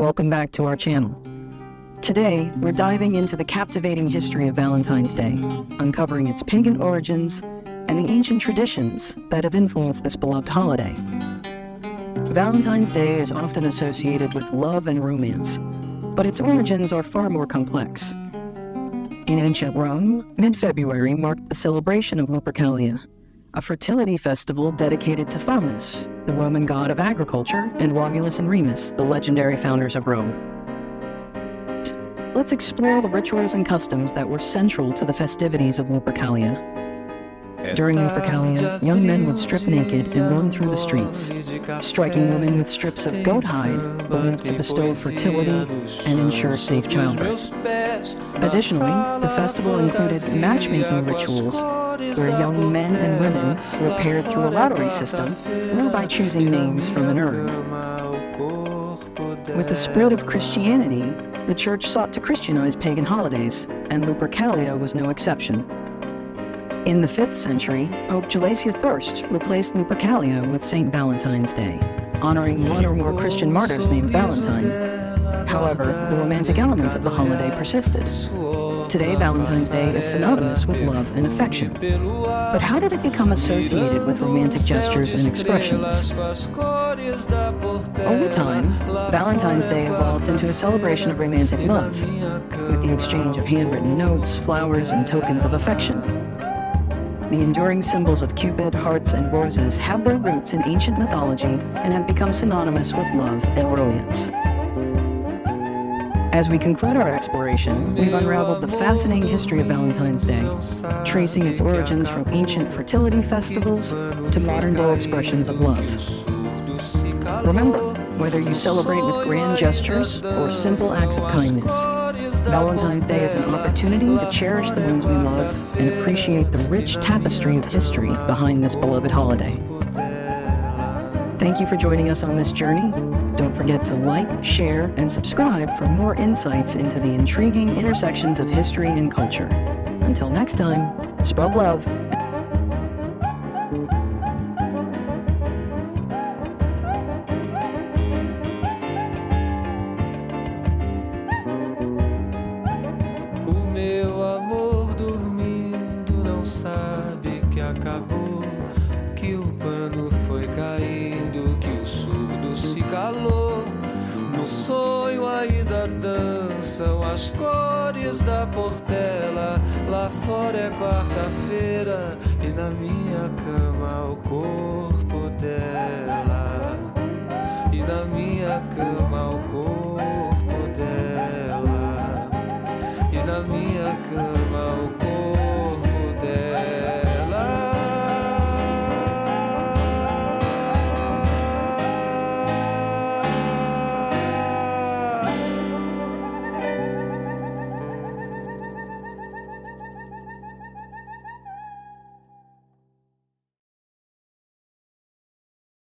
welcome back to our channel. Today, we're diving into the captivating history of Valentine's Day, uncovering its pagan origins and the ancient traditions that have influenced this beloved holiday. Valentine's Day is often associated with love and romance, but its origins are far more complex. In ancient Rome, mid-February marked the celebration of Lupercalia, a fertility festival dedicated to Faunus, the Roman god of agriculture, and Romulus and Remus, the legendary founders of Rome. Let's explore the rituals and customs that were central to the festivities of Lupercalia. During Lupercalia, young men would strip naked and run through the streets, striking women with strips of goat hide, believed to bestow fertility and ensure safe childbirth. Additionally, the festival included matchmaking rituals, where young men and women were paired through a lottery system, or by choosing names from an urn. With the spread of Christianity, the Church sought to Christianize pagan holidays, and Lupercalia was no exception. In the 5th century, Pope Gelasius I replaced Lupercalia with St. Valentine's Day, honoring one or more Christian martyrs named Valentine. However, the romantic elements of the holiday persisted. Today, Valentine's Day is synonymous with love and affection. But how did it become associated with romantic gestures and expressions? Over time, Valentine's Day evolved into a celebration of romantic love, with the exchange of handwritten notes, flowers, and tokens of affection. The enduring symbols of Cupid, hearts, and roses have their roots in ancient mythology and have become synonymous with love and romance. As we conclude our exploration, we've unraveled the fascinating history of Valentine's Day, tracing its origins from ancient fertility festivals to modern-day expressions of love. Remember, whether you celebrate with grand gestures or simple acts of kindness, Valentine's Day is an opportunity to cherish the ones we love and appreciate the rich tapestry of history behind this beloved holiday. Thank you for joining us on this journey. Don't forget to like, share, and subscribe for more insights into the intriguing intersections of history and culture. Until next time, spread love. Acabou, que o pano foi caindo, que o surdo se calou. No sonho ainda dançam as cores da portela. Lá fora é quarta-feira e na minha cama o corpo dela. E na minha cama o corpo